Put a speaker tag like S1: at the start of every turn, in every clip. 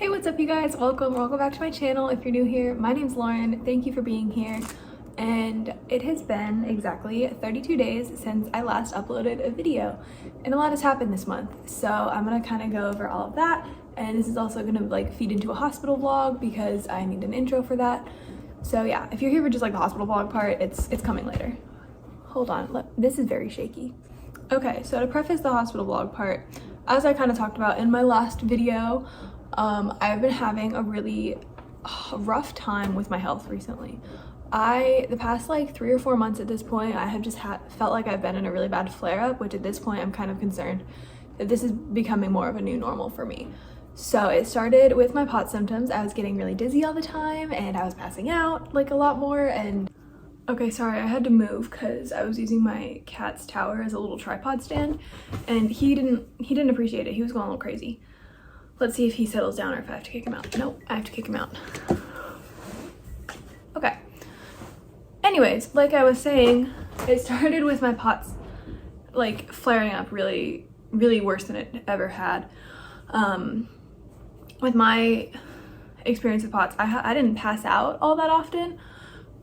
S1: Hey, what's up you guys? Welcome back to my channel. If you're new here, my name's Lauren. Thank you for being here. And it has been exactly 32 days since I last uploaded a video, and a lot has happened this month. So I'm gonna kind of go over all of that, and this is also gonna like feed into a hospital vlog because I need an intro for that. So yeah, if you're here for just like the hospital vlog part, it's coming later. Hold on, this is very shaky. Okay, so to preface the hospital vlog part, as I kind of talked about in my last video, I've been having a really rough time with my health recently. The past like 3 or 4 months at this point, I have just felt like I've been in a really bad flare-up, which at this point I'm kind of concerned that this is becoming more of a new normal for me. So it started with my POTS symptoms. I was getting really dizzy all the time and I was passing out like a lot more. And okay, sorry, I had to move because I was using my cat's tower as a little tripod stand, and he didn't appreciate it. He was going a little crazy. Let's see if he settles down or if I have to kick him out. Nope, I have to kick him out. Okay. Anyways, like I was saying, it started with my POTS like flaring up really worse than it ever had. With my experience with POTS, I didn't pass out all that often.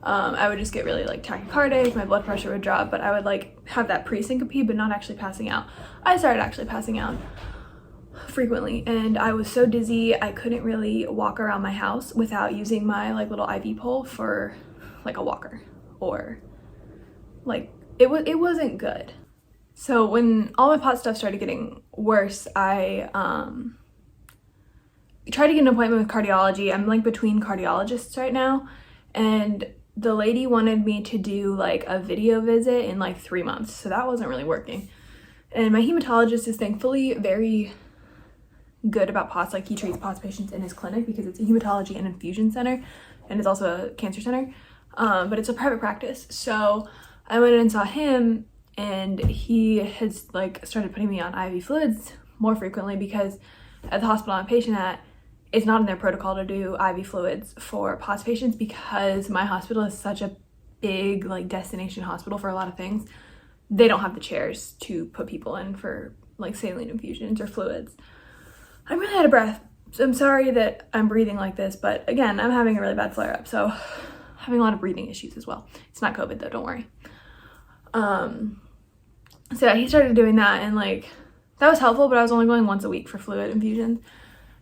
S1: I would just get really like tachycardic, my blood pressure would drop, but I would like have that pre-syncope but not actually passing out. I started actually passing out frequently, and I was so dizzy I couldn't really walk around my house without using my like little IV pole for like a walker, or like it wasn't good. So when all my POTS stuff started getting worse, I tried to get an appointment with cardiology. I'm like between cardiologists right now, and the lady wanted me to do like a video visit in like 3 months, so that wasn't really working. And my hematologist is thankfully very good about POTS. Like, he treats POTS patients in his clinic because it's a hematology and infusion center, and it's also a cancer center, but it's a private practice. So I went in and saw him, and he has like started putting me on IV fluids more frequently because at the hospital I'm a patient at, it's not in their protocol to do IV fluids for POTS patients because my hospital is such a big like destination hospital for a lot of things. They don't have the chairs to put people in for like saline infusions or fluids. I'm really out of breath, so I'm sorry that I'm breathing like this, but again, I'm having a really bad flare-up, so having a lot of breathing issues as well. It's not COVID though, don't worry. So yeah, he started doing that, and like that was helpful, but I was only going once a week for fluid infusions.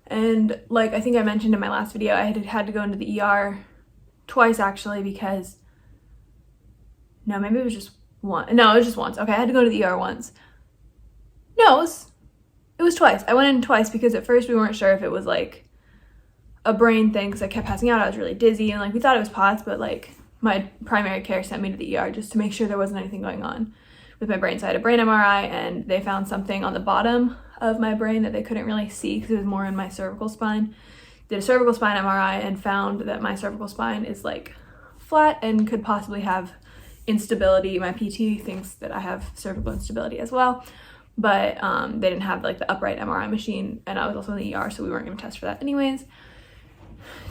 S1: And like I think I mentioned in my last video, I had to go into the ER twice actually, because no, maybe it was just one. No, it was just once. Okay, I had to go to the ER once. No, it was twice. I went in twice because at first we weren't sure if it was like a brain thing because I kept passing out. I was really dizzy, and like we thought it was POTS, but like my primary care sent me to the ER just to make sure there wasn't anything going on with my brain. So I had a brain MRI, and they found something on the bottom of my brain that they couldn't really see because it was more in my cervical spine. Did a cervical spine MRI and found that my cervical spine is like flat and could possibly have instability. My PT thinks that I have cervical instability as well, but they didn't have like the upright MRI machine, and I was also in the ER, so we weren't going to test for that anyways.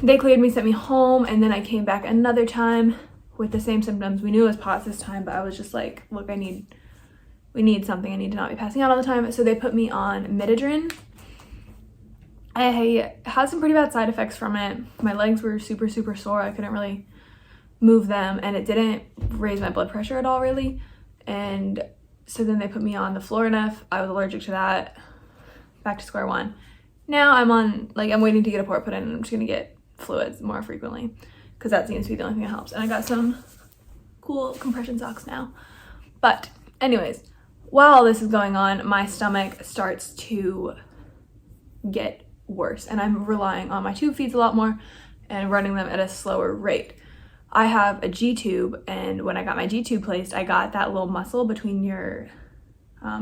S1: They cleared me, sent me home, and then I came back another time with the same symptoms. We knew it was POTS this time, but I was just like, look, we need something. I need to not be passing out all the time. So they put me on midodrine. I had some pretty bad side effects from it. My legs were super sore. I couldn't really move them, and it didn't raise my blood pressure at all really. And so then they put me on the Florinef. I was allergic to that. Back to square one. Now I'm waiting to get a port put in, and I'm just gonna get fluids more frequently because that seems to be the only thing that helps. And I got some cool compression socks now. But anyways, while all this is going on, my stomach starts to get worse, and I'm relying on my tube feeds a lot more and running them at a slower rate. I have a G-tube, and when I got my G-tube placed, I got that little muscle between your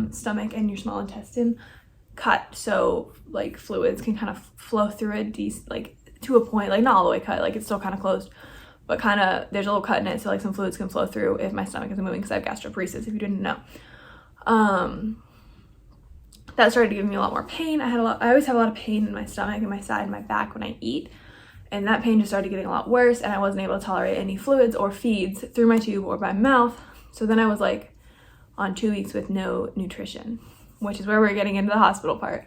S1: stomach and your small intestine cut, so like fluids can kind of flow through it like to a point, like not all the way cut, like it's still kind of closed, but kind of there's a little cut in it, so like some fluids can flow through if my stomach isn't moving, because I have gastroparesis, if you didn't know. That started to give me a lot more pain. I always have a lot of pain in my stomach and my side and my back when I eat, and that pain just started getting a lot worse, and I wasn't able to tolerate any fluids or feeds through my tube or my mouth. So then I was like on 2 weeks with no nutrition, which is where we're getting into the hospital part.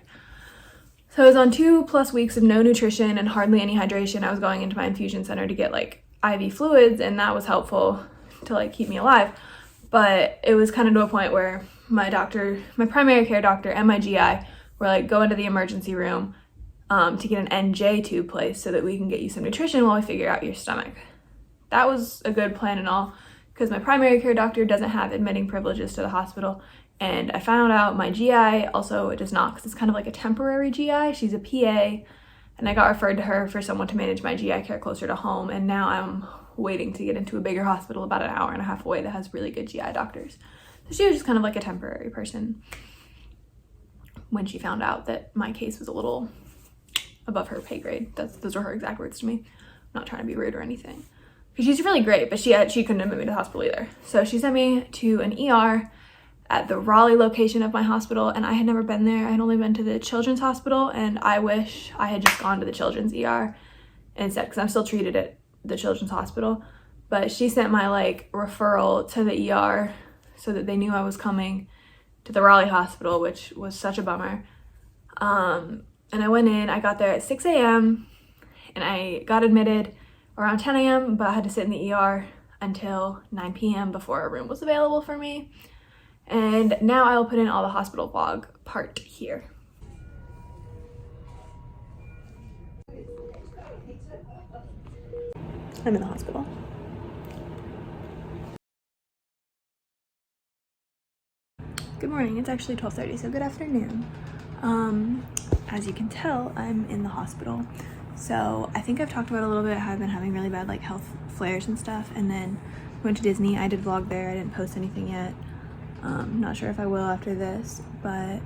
S1: So I was on 2+ weeks of no nutrition and hardly any hydration. I was going into my infusion center to get like IV fluids, and that was helpful to like keep me alive. But it was kind of to a point where my doctor, my primary care doctor, and my GI were like, go into the emergency room to get an NJ tube placed so that we can get you some nutrition while we figure out your stomach. That was a good plan and all, because my primary care doctor doesn't have admitting privileges to the hospital, and I found out my GI also does not, because it's kind of like a temporary GI. She's a PA, and I got referred to her for someone to manage my GI care closer to home, and now I'm waiting to get into a bigger hospital about an hour and a half away that has really good GI doctors. So she was just kind of like a temporary person when she found out that my case was a little above her pay grade. Those were her exact words to me. I'm not trying to be rude or anything. She's really great, but she couldn't admit me to the hospital either. So she sent me to an ER at the Raleigh location of my hospital, and I had never been there. I had only been to the children's hospital, and I wish I had just gone to the children's ER instead, because I'm still treated at the children's hospital. But she sent my like referral to the ER so that they knew I was coming to the Raleigh hospital, which was such a bummer. And I went in, I got there at 6 a.m. and I got admitted around 10 a.m., but I had to sit in the ER until 9 p.m. before a room was available for me. And now I will put in all the hospital vlog part here. I'm in the hospital. Good morning, it's actually 12:30, so good afternoon. As you can tell, I'm in the hospital. So I think I've talked about a little bit how I've been having really bad like health flares and stuff, and then went to Disney. I did vlog there. I didn't post anything yet. Not sure if I will after this, but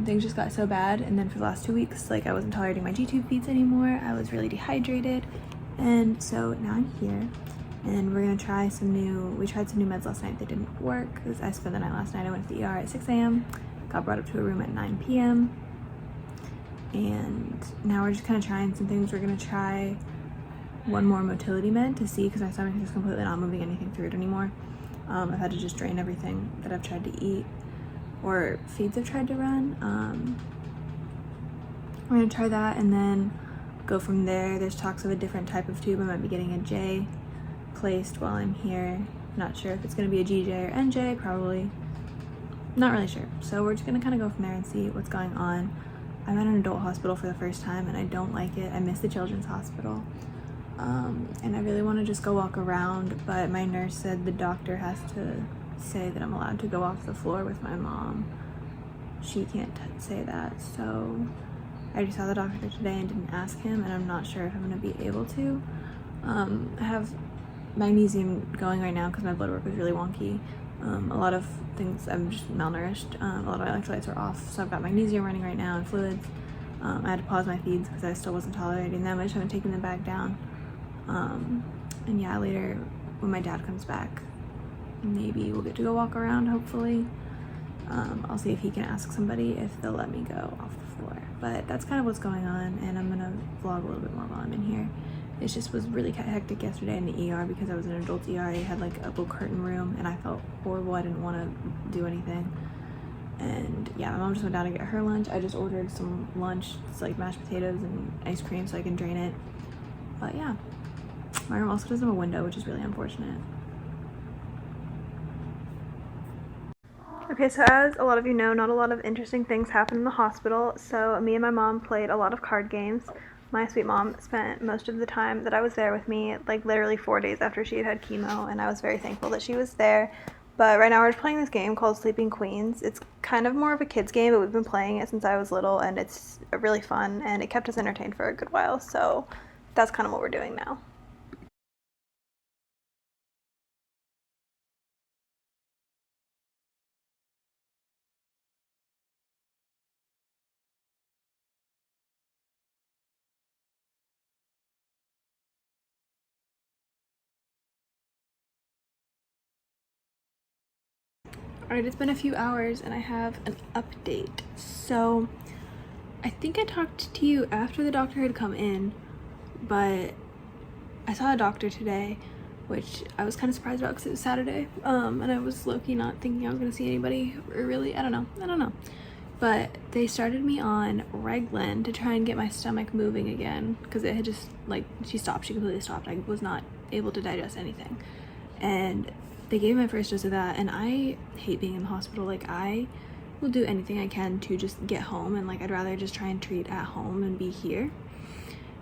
S1: things just got so bad, and then for the last 2 weeks, like I wasn't tolerating my G-tube feeds anymore. I was really dehydrated, and so now I'm here, and we're gonna try we tried some new meds last night that didn't work, because I spent the night last night. I went to the ER at 6 a.m., got brought up to a room at 9 p.m., and now we're just kind of trying some things. We're gonna try one more motility med to see, because my stomach is just completely not moving anything through it anymore. I've had to just drain everything that I've tried to eat or feeds I've tried to run. We're gonna try that and then go from there. There's talks of a different type of tube. I might be getting a J placed while I'm here. Not sure if it's gonna be a GJ or NJ, probably. Not really sure. So we're just gonna kind of go from there and see what's going on. I'm at an adult hospital for the first time and I don't like it. I miss the children's hospital. And I really want to just go walk around, but my nurse said the doctor has to say that I'm allowed to go off the floor with my mom. She can't say that, so I already saw the doctor today and didn't ask him, and I'm not sure if I'm going to be able to. I have magnesium going right now because my blood work was really wonky. A lot of things, I'm just malnourished. A lot of my electrolytes are off, so I've got magnesium running right now and fluids. I had to pause my feeds because I still wasn't tolerating them. I just haven't taken them back down. And yeah, later when my dad comes back, maybe we'll get to go walk around, hopefully. I'll see if he can ask somebody if they'll let me go off the floor. But that's kind of what's going on, and I'm gonna vlog a little bit more while I'm in here. It just was really hectic yesterday in the ER because I was in an adult ER. I had like a little curtain room and I felt horrible. I didn't want to do anything. And yeah, my mom just went down to get her lunch. I just ordered some lunch. It's like mashed potatoes and ice cream so I can drain it. But yeah, my room also doesn't have a window, which is really unfortunate. Okay, so as a lot of you know, not a lot of interesting things happen in the hospital. So me and my mom played a lot of card games. My sweet mom spent most of the time that I was there with me, like literally 4 days after she had had chemo, and I was very thankful that she was there. But right now we're just playing this game called Sleeping Queens. It's kind of more of a kid's game, but we've been playing it since I was little, and it's really fun, and it kept us entertained for a good while, so that's kind of what we're doing now. Alright, it's been a few hours and I have an update. So I think I talked to you after the doctor had come in, but I saw a doctor today, which I was kind of surprised about because it was Saturday, and I was low-key not thinking I was going to see anybody, or really, I don't know. But they started me on Reglan to try and get my stomach moving again because it had just, like, she completely stopped. I was not able to digest anything. And they gave me my first dose of that, and I hate being in the hospital. Like, I will do anything I can to just get home, and like I'd rather just try and treat at home and be here.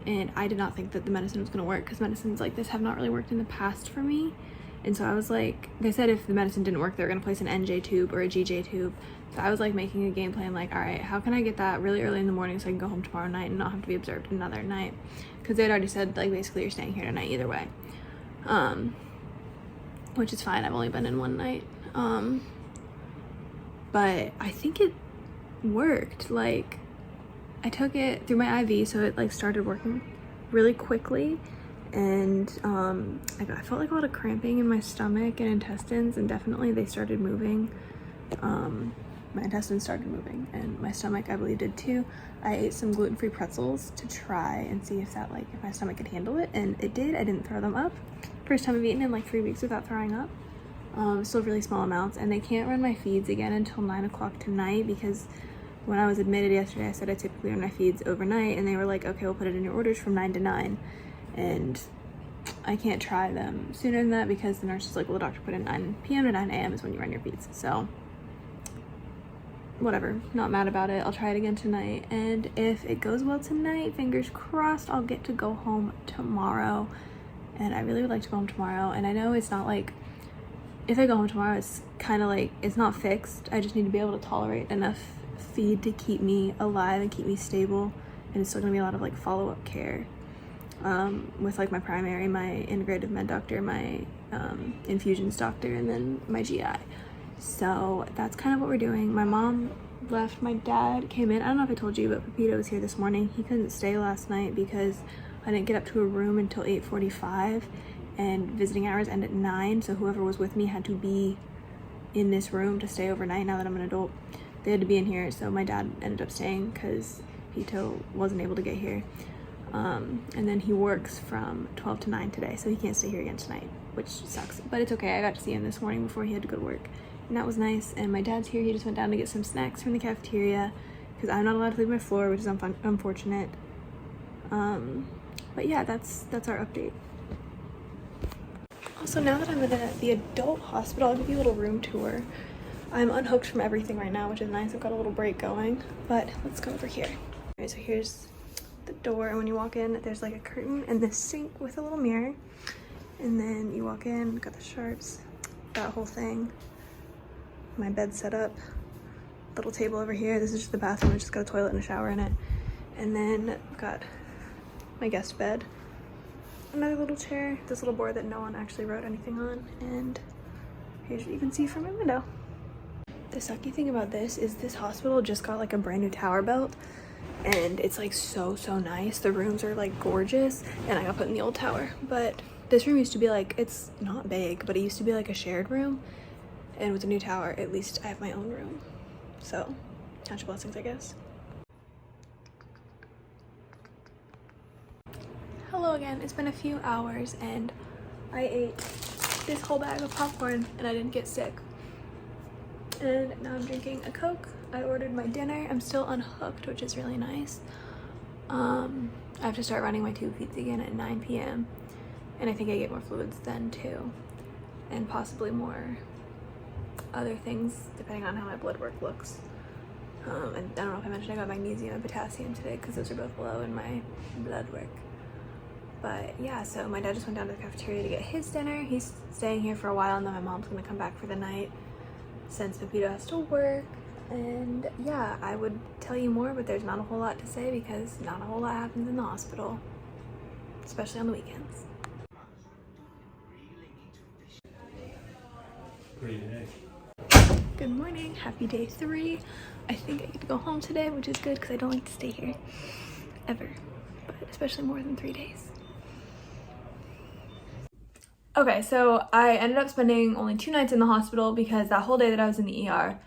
S1: And I did not think that the medicine was going to work because medicines like this have not really worked in the past for me. And so I was like, they said if the medicine didn't work, they were going to place an NJ tube or a GJ tube. So I was like making a game plan, like, all right, how can I get that really early in the morning so I can go home tomorrow night and not have to be observed another night? Because they had already said, like, basically you're staying here tonight either way. Which is fine. I've only been in one night. But I think it worked. Like, I took it through my IV, so it like started working really quickly. And I felt like a lot of cramping in my stomach and intestines, and definitely they started moving. My intestines started moving, and my stomach, I believe, did too. I ate some gluten-free pretzels to try and see if that, like, if my stomach could handle it, and it did. I didn't throw them up. First time I've eaten in like 3 weeks without throwing up. Still really small amounts, and they can't run my feeds again until 9 o'clock tonight because when I was admitted yesterday, I said I typically run my feeds overnight, and they were like, okay, we'll put it in your orders from 9 to 9. And I can't try them sooner than that because the nurse was like, well, the doctor put in 9 p.m. to 9 a.m. is when you run your feeds. So whatever, not mad about it. I'll try it again tonight. And if it goes well tonight, fingers crossed, I'll get to go home tomorrow. And I really would like to go home tomorrow. And I know it's not like, if I go home tomorrow, it's kind of like, it's not fixed. I just need to be able to tolerate enough feed to keep me alive and keep me stable. And it's still gonna be a lot of like follow-up care with like my primary, my integrative med doctor, my infusions doctor, and then my GI. So that's kind of what we're doing. My mom left, my dad came in. I don't know if I told you, but Pepito was here this morning. He couldn't stay last night because I didn't get up to a room until 8:45, and visiting hours end at 9, so whoever was with me had to be in this room to stay overnight. Now that I'm an adult, they had to be in here, so my dad ended up staying because Pito wasn't able to get here. And then he works from 12 to 9 today, so he can't stay here again tonight, which sucks, but it's okay. I got to see him this morning before he had to go to work, and that was nice. And my dad's here. He just went down to get some snacks from the cafeteria because I'm not allowed to leave my floor, which is unfortunate. But yeah, that's our update. Also, now that I'm in the adult hospital, I'll give you a little room tour. I'm unhooked from everything right now, which is nice. I've got a little break going, but let's go over here. Okay, so here's the door, and when you walk in, there's like a curtain and this sink with a little mirror. And then you walk in, got the sharps, that whole thing. My bed set up, little table over here. This is just the bathroom. It's just got a toilet and a shower in it. And then I've got my guest bed, another little chair, this little board that no one actually wrote anything on, and here's what you can see from my window. The sucky thing about this is this hospital just got like a brand new tower belt, and it's like so nice. The rooms are like gorgeous, and I got put in the old tower. But this room used to be like, it's not big, but it used to be like a shared room, and with the new tower, at least I have my own room. So count your blessings, I guess. Hello again. It's been a few hours and I ate this whole bag of popcorn and I didn't get sick. And now I'm drinking a Coke. I ordered my dinner. I'm still unhooked, which is really nice. I have to start running my tube feeds again at 9 p.m. and I think I get more fluids then too, and possibly more other things depending on how my blood work looks. And I don't know if I mentioned I got magnesium and potassium today because those are both low in my blood work. But yeah, so my dad just went down to the cafeteria to get his dinner. He's staying here for a while, and then my mom's gonna come back for the night since Pepito has to work. And yeah, I would tell you more, but there's not a whole lot to say because not a whole lot happens in the hospital, especially on the weekends. Good morning, happy day 3. I think I get to go home today, which is good because I don't like to stay here ever, but especially more than 3 days. Okay, so I ended up spending only 2 nights in the hospital because that whole day that I was in the ER,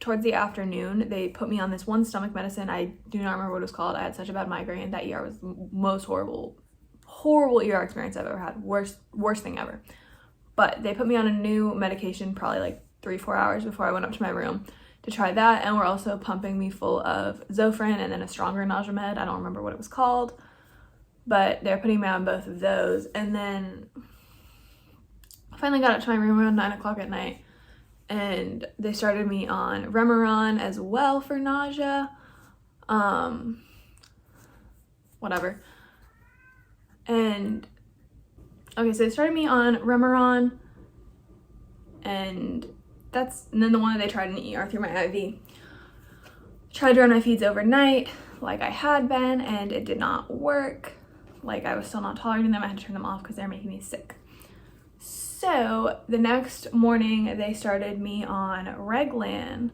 S1: towards the afternoon, they put me on this one stomach medicine. I do not remember what it was called. I had such a bad migraine. That ER was the most horrible ER experience I've ever had. Worst thing ever. But they put me on a new medication probably like 3-4 hours before I went up to my room to try that, and were also pumping me full of Zofran and then a stronger nausea med. I don't remember what it was called, but they're putting me on both of those. And then I finally got up to my room around 9 o'clock at night, and they started me on Remeron as well for nausea. Whatever. And okay, so they started me on Remeron, and then the one that they tried in the ER through my IV. Tried to run my feeds overnight like I had been, and it did not work. Like, I was still not tolerating them. I had to turn them off because they're making me sick. So the next morning they started me on Reglan,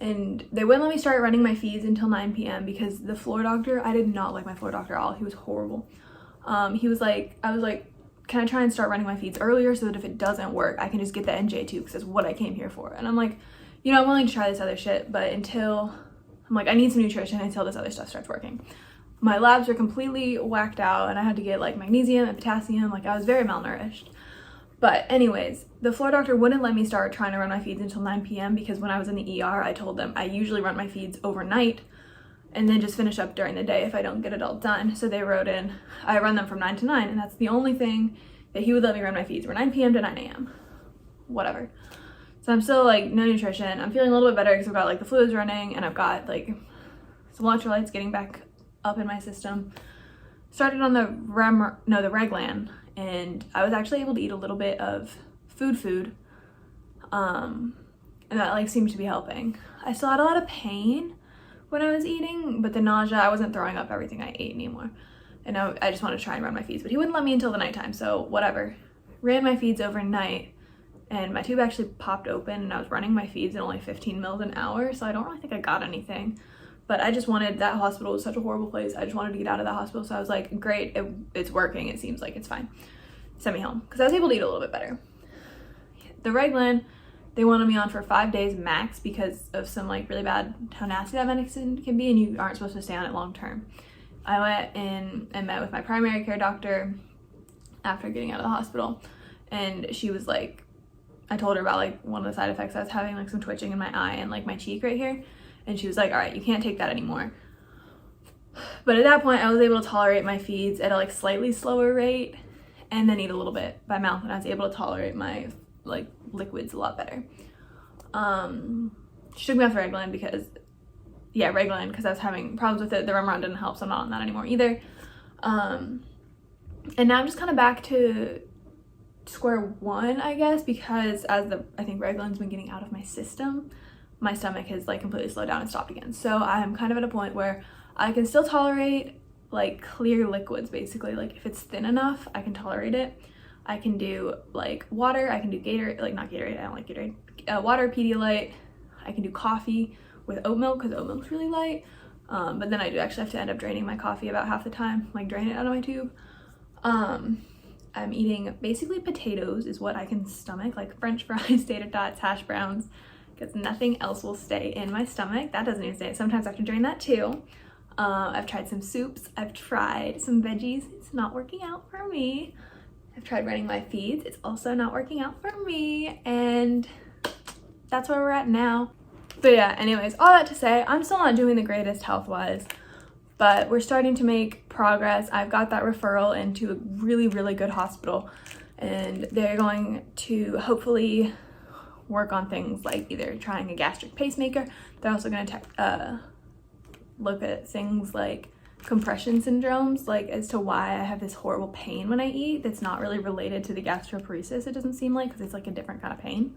S1: and they wouldn't let me start running my feeds until 9 p.m. because the floor doctor, I did not like my floor doctor at all. He was horrible. He was like, I was like, can I try and start running my feeds earlier so that if it doesn't work, I can just get the NJ2 because that's what I came here for. And I'm like, you know, I'm willing to try this other shit, but I'm like, I need some nutrition until this other stuff starts working. My labs were completely whacked out, and I had to get like magnesium and potassium. Like, I was very malnourished. But anyways, the floor doctor wouldn't let me start trying to run my feeds until 9 p.m. because when I was in the ER, I told them I usually run my feeds overnight and then just finish up during the day if I don't get it all done. So they wrote in, I run them from 9 to 9, and that's the only thing that he would let me run my feeds were 9 p.m. to 9 a.m. Whatever. So I'm still like no nutrition. I'm feeling a little bit better because I've got like the fluids running, and I've got like some electrolytes getting back up in my system. Started on the Reglan, and I was actually able to eat a little bit of food. And that like seemed to be helping. I still had a lot of pain when I was eating, but the nausea, I wasn't throwing up everything I ate anymore. And I just wanted to try and run my feeds, but he wouldn't let me until the nighttime, so whatever. Ran my feeds overnight, and my tube actually popped open, and I was running my feeds at only 15 mils an hour, so I don't really think I got anything. But I just wanted, that hospital was such a horrible place. I just wanted to get out of that hospital, so I was like, great, it's working. It seems like it's fine. Send me home, because I was able to eat a little bit better. The Reglan, they wanted me on for 5 days max because of some like really bad, how nasty that medicine can be, and you aren't supposed to stay on it long term. I went in and met with my primary care doctor after getting out of the hospital, and she was like, I told her about like one of the side effects I was having, like some twitching in my eye and like my cheek right here, and she was like, all right, you can't take that anymore. But at that point I was able to tolerate my feeds at a like slightly slower rate and then eat a little bit by mouth, and I was able to tolerate my like liquids a lot better. She took me off the Reglan because I was having problems with it. The Remeron didn't help, so I'm not on that anymore either. And now I'm just kind of back to square one, I guess, because I think Reglan's been getting out of my system, my stomach has like completely slowed down and stopped again. So I'm kind of at a point where I can still tolerate like clear liquids, basically. Like if it's thin enough, I can tolerate it. I can do like water, I can do Gatorade, like not Gatorade, I don't like Gatorade, water, Pedialyte. I can do coffee with oat milk because oat milk's really light. But then I do actually have to end up draining my coffee about half the time, like drain it out of my tube. I'm eating basically potatoes is what I can stomach, like French fries, tater tots, hash browns, because nothing else will stay in my stomach. That doesn't even stay. Sometimes I have to drain that too. I've tried some soups. I've tried some veggies. It's not working out for me. I've tried running my feeds. It's also not working out for me. And that's where we're at now. But yeah, anyways, all that to say, I'm still not doing the greatest health-wise, but we're starting to make progress. I've got that referral into a really, really good hospital, and they're going to hopefully work on things like either trying a gastric pacemaker. They're also going to look at things like compression syndromes, like as to why I have this horrible pain when I eat that's not really related to the gastroparesis, it doesn't seem like, because it's like a different kind of pain.